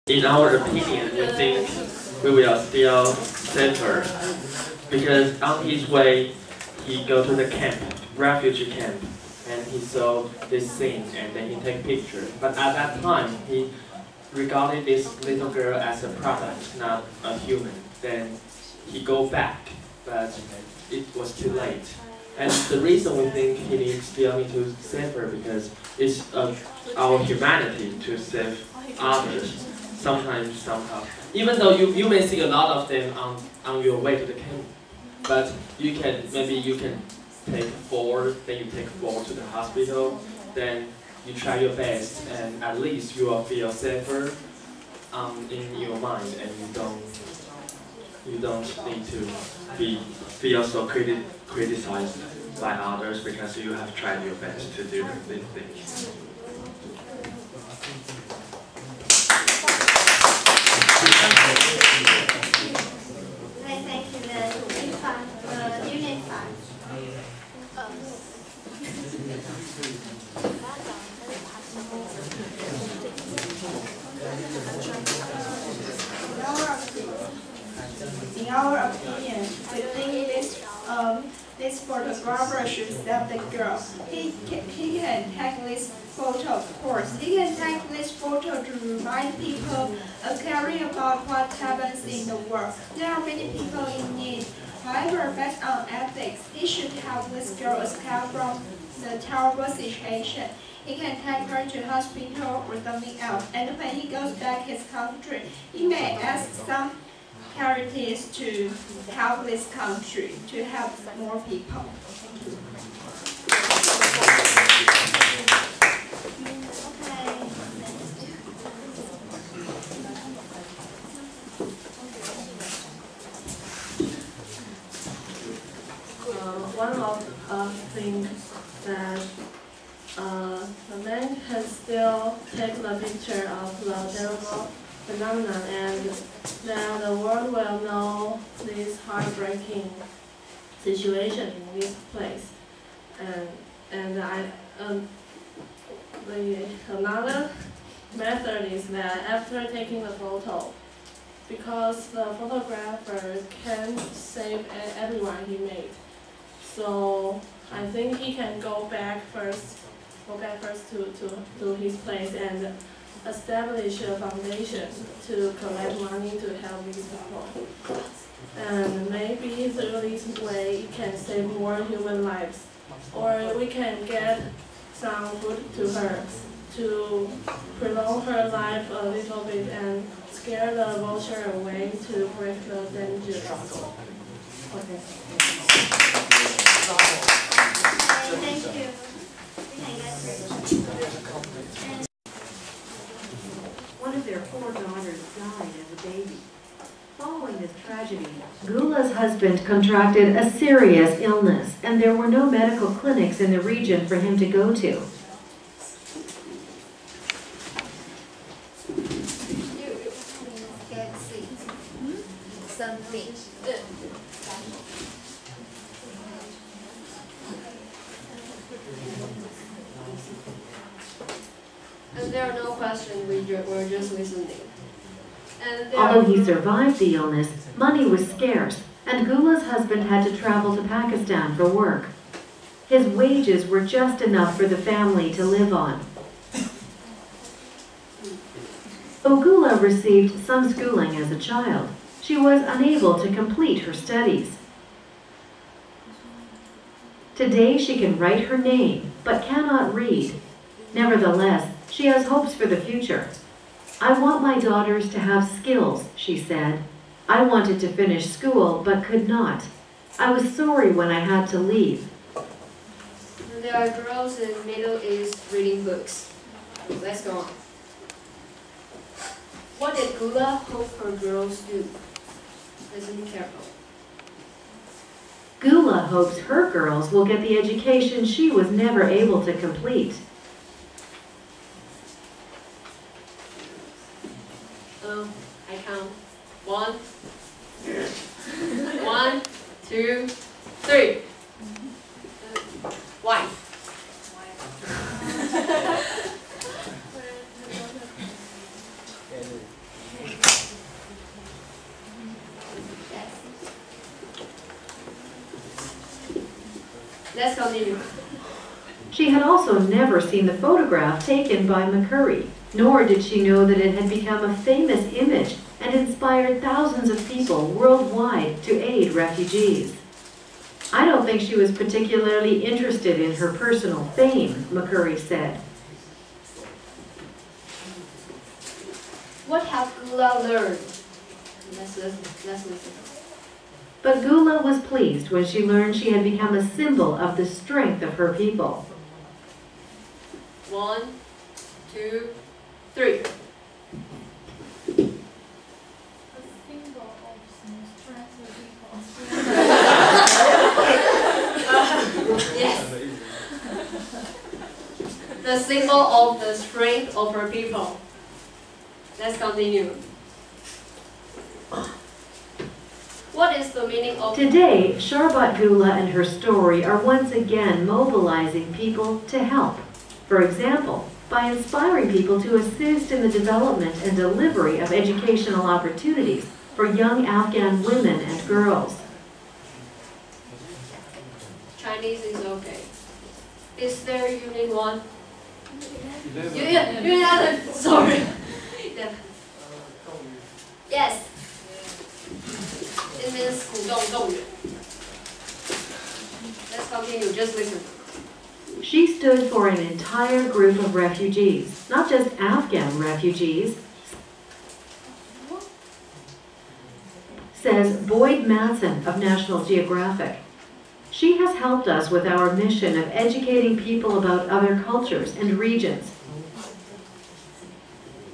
In our opinion, we think we will still safer because on his way, he go to the camp, refugee camp, and he saw this scene and then he take picture. But at that time, he regarded this little girl as a product, not a human. Then he go back, but it was too late. And the reason we think he still need to save her because it's our humanity to save others. Sometimes, somehow. Even though you may see a lot of them on your way to the camp, but maybe you can take 4, then you take 4 to the hospital, then you try your best, and at least you will feel safer in your mind, and you don't need to feel so criticized by others because you have tried your best to do these things. Thank you. Unit 5. In our opinion, we think this photographer should save the girl. He can take this photo, of course. He can take this photo to remind people caring about what happens in the world. There are many people in need. However, based on ethics, he should help this girl escape from the terrible situation. He can take her to hospital or something else. And when he goes back his country, he may ask some charities to help this country, to help more people. Thank you. One of things that the man can still take the picture of the terrible phenomenon, and then the world will know this heartbreaking situation in this place. Another method is that after taking the photo, because the photographer can't save everyone he made, so I think he can go back first to his place and establish a foundation to collect money to help these people. And maybe through this way it can save more human lives. Or we can get some food to her to prolong her life a little bit and scare the vulture away to break the danger. Okay. Thank you. One of their 4 daughters died as a baby. Following this tragedy, Gula's husband contracted a serious illness, and there were no medical clinics in the region for him to go to. And there are no questions, we're just listening. Although he survived the illness, money was scarce, and Gula's husband had to travel to Pakistan for work. His wages were just enough for the family to live on. Though Gula received some schooling as a child, she was unable to complete her studies. Today she can write her name, but cannot read. Nevertheless, she has hopes for the future. "I want my daughters to have skills," she said. "I wanted to finish school, but could not. I was sorry when I had to leave." There are girls in Middle East reading books. Let's go on. What did Gula hope her girls do? Listen careful. Gula hopes her girls will get the education she was never able to complete. I count. 1, 1, 2, 3. Why? Let's continue. She had also never seen the photograph taken by McCurry, nor did she know that it had become a famous image and inspired thousands of people worldwide to aid refugees. I don't think she was particularly interested in her personal fame, McCurry said. What have Gula learned? Let's listen. But Gula was pleased when she learned she had become a symbol of the strength of her people. 1, 2, 3. Yes. The symbol of the strength of her people. Let's continue. What is the meaning of... Today, Sharbat Gula and her story are once again mobilizing people to help. For example, by inspiring people to assist in the development and delivery of educational opportunities for young Afghan women and girls. Chinese is okay. Is there Unit 1? Unit sorry. Yeah. Yes. It means 鼓动动员. Let's continue, just listen. She stood for an entire group of refugees, not just Afghan refugees, says Boyd Matson of National Geographic. She has helped us with our mission of educating people about other cultures and regions.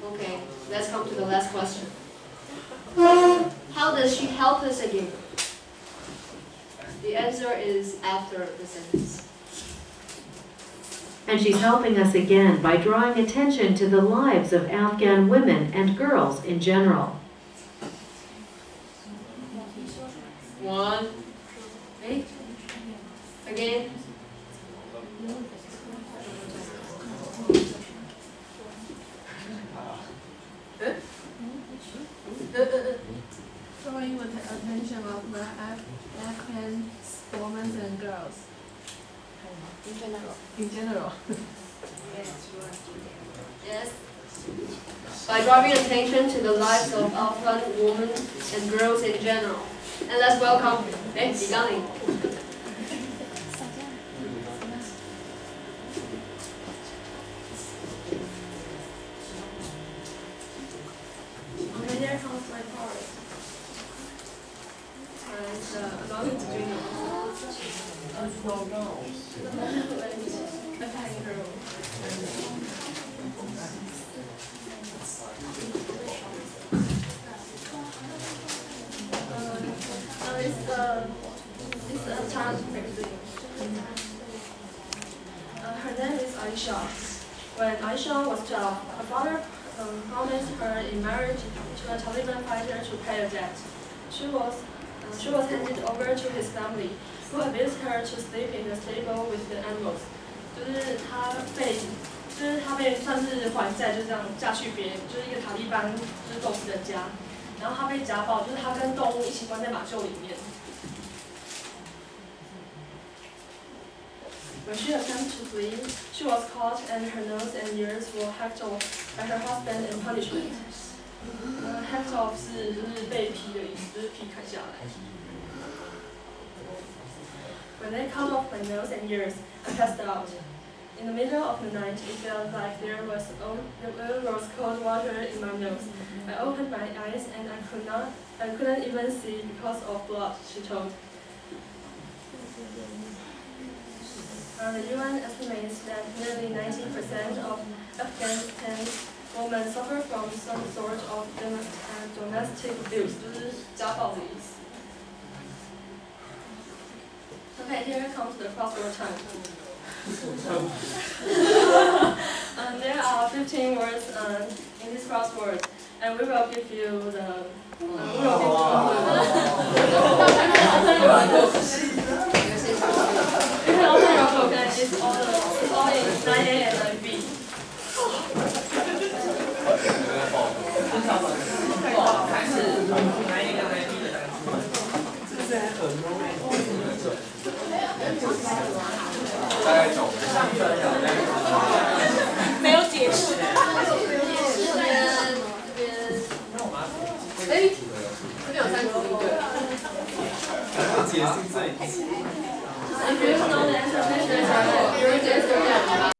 Okay, let's come to the last question. How does she help us again? The answer is after the sentence. And she's helping us again by drawing attention to the lives of Afghan women and girls in general. 1. Okay. Again. Drawing the attention of the Afghan women and girls. In general. Yes. By drawing attention to the lives of Afghan women and girls in general. And let's welcome李江宁. Okay, here comes my part. And allowing to drink a tiny girl. It's a child magazine. Her name is Aisha. When Aisha was 12, her father promised her in marriage to a Taliban fighter to pay a debt. She was handed over to his family, who abused her to sleep in the stable with the animals. 就是她被算是还债，就这样嫁去别人，就是一个塔利班就是斗士的家。然后她被家暴，就是她跟动物一起关在马厩里面。When she attempted to flee, she was caught and her nose and ears were hacked off by her husband in punishment. Hacked off 是就是被劈的意思，就是皮砍下来。When they cut off my nose and ears, I passed out. In the middle of the night, it felt like there was cold water in my nose. I opened my eyes and I couldn't even see because of blood, she told. The UN estimates that nearly 90% of Afghanistan's women suffer from some sort of domestic abuse, 就是家暴的意思。Okay, here comes the crossword time. There are 15 words in this crossword, and we will give you the. You can open your book, and it's all in 9A and 9B. If you know the answer, please raise your hand. You raise your hand.